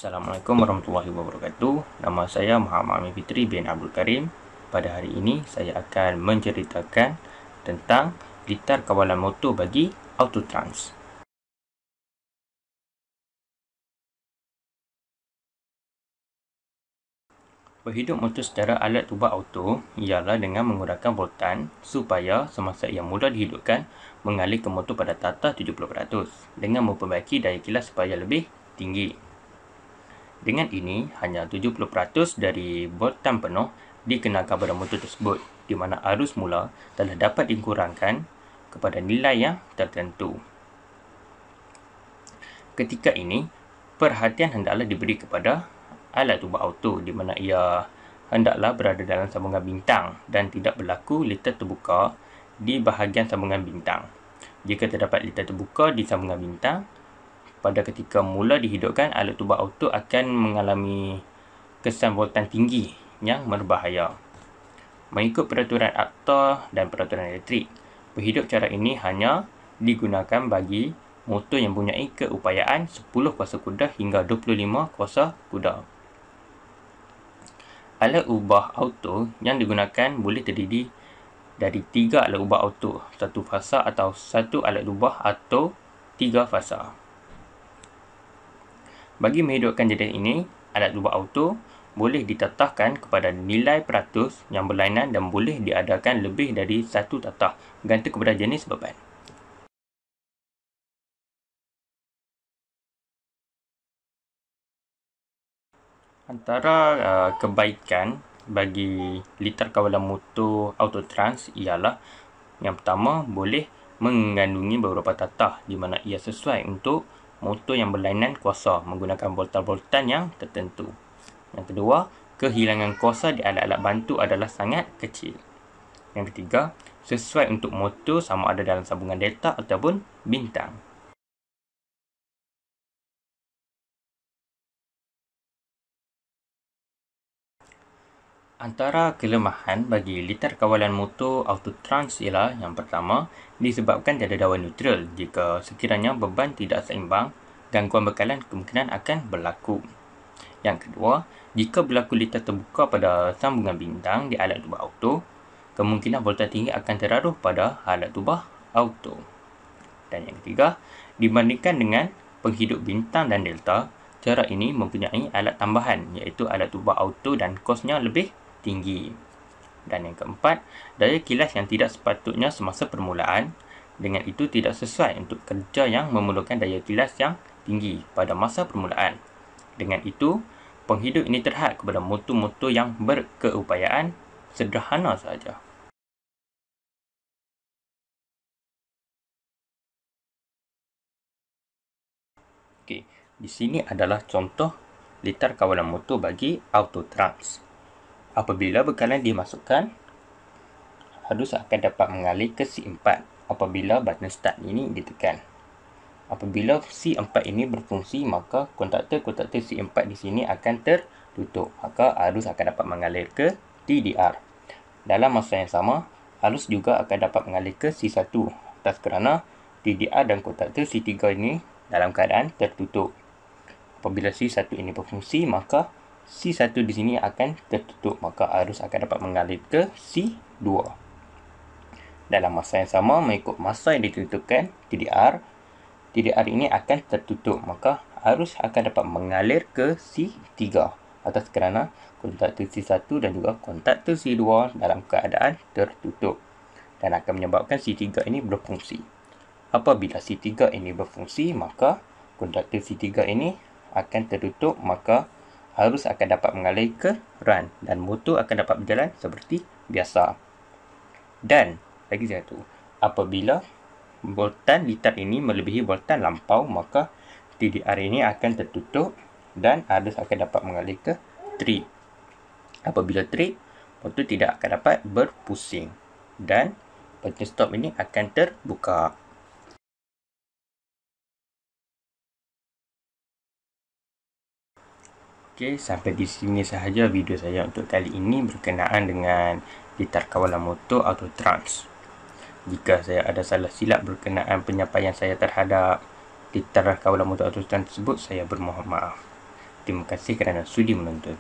Assalamualaikum warahmatullahi wabarakatuh. Nama saya Muhammad Amin Fitri bin Abdul Karim. Pada hari ini saya akan menceritakan tentang litar kawalan motor bagi Autotrans. Berhidup motor secara alat tubak auto ialah dengan menggunakan voltan supaya semasa ia mula dihidupkan mengalir ke motor pada taraf 70% dengan memperbaiki daya kilas supaya lebih tinggi. Dengan ini, hanya 70% dari voltan penuh dikenakan pada motor tersebut, di mana arus mula telah dapat dikurangkan kepada nilai yang tertentu. Ketika ini, perhatian hendaklah diberi kepada alat tubak auto, di mana ia hendaklah berada dalam sambungan bintang dan tidak berlaku litar terbuka di bahagian sambungan bintang. Jika terdapat litar terbuka di sambungan bintang, pada ketika mula dihidupkan, alat tubak auto akan mengalami kesan voltan tinggi yang berbahaya. Mengikut peraturan akta dan peraturan elektrik, berhidup cara ini hanya digunakan bagi motor yang mempunyai keupayaan 10 kuasa kuda hingga 25 kuasa kuda. Alat ubah auto yang digunakan boleh terdiri dari 3 alat ubah auto, 1 fasa atau 1 alat ubah atau 3 fasa. Bagi menghidupkan jenis ini, alat ubah auto boleh ditatahkan kepada nilai peratus yang berlainan dan boleh diadakan lebih dari satu tatah bergantung kepada jenis beban. Antara kebaikan bagi litar kawalan motor Autotrans ialah yang pertama, boleh mengandungi beberapa tatah di mana ia sesuai untuk motor yang berlainan kuasa menggunakan voltan-voltan yang tertentu. Yang kedua, kehilangan kuasa di alat-alat bantu adalah sangat kecil. Yang ketiga, sesuai untuk motor sama ada dalam sambungan delta ataupun bintang. Antara kelemahan bagi litar kawalan motor Autotrans ialah yang pertama, disebabkan tiada dawan neutral. Jika sekiranya beban tidak seimbang, gangguan bekalan kemungkinan akan berlaku. Yang kedua, jika berlaku litar terbuka pada sambungan bintang di alat tubak auto, kemungkinan voltan tinggi akan teraruh pada alat tubak auto. Dan yang ketiga, dibandingkan dengan penghidup bintang dan delta, cara ini mempunyai alat tambahan iaitu alat tubak auto dan kosnya lebih tinggi. Dan yang keempat, daya kilas yang tidak sepatutnya semasa permulaan, dengan itu tidak sesuai untuk kerja yang memerlukan daya kilas yang tinggi pada masa permulaan. Dengan itu, penghidup ini terhad kepada motor-motor yang berkeupayaan sederhana sahaja. Okey, di sini adalah contoh litar kawalan motor bagi Autotrans. Apabila bekalan dimasukkan, arus akan dapat mengalir ke C4 apabila button start ini ditekan. Apabila C4 ini berfungsi, maka kontaktor-kontaktor C4 di sini akan tertutup. Maka arus akan dapat mengalir ke TDR. Dalam masa yang sama, arus juga akan dapat mengalir ke C1 atas kerana TDR dan kontaktor C3 ini dalam keadaan tertutup. Apabila C1 ini berfungsi, maka C1 di sini akan tertutup. Maka arus akan dapat mengalir ke C2. Dalam masa yang sama, mengikut masa yang ditentukan TDR ini akan tertutup. Maka arus akan dapat mengalir ke C3 atas kerana kontaktor C1 dan juga kontaktor C2 dalam keadaan tertutup dan akan menyebabkan C3 ini berfungsi. Apabila C3 ini berfungsi, maka kontaktor C3 ini akan tertutup, maka arus akan dapat mengalir ke run dan motor akan dapat berjalan seperti biasa. Dan lagi satu, apabila voltan litar ini melebihi voltan lampau, maka TDR ini akan tertutup dan arus akan dapat mengalir ke trip. Apabila trip, motor tidak akan dapat berpusing dan button stop ini akan terbuka. Okey, sampai di sini sahaja video saya untuk kali ini berkenaan dengan litar kawalan motor Autotrans. Jika saya ada salah silap berkenaan penyampaian saya terhadap litar kawalan motor Autotrans tersebut, saya bermohon maaf. Terima kasih kerana sudi menonton.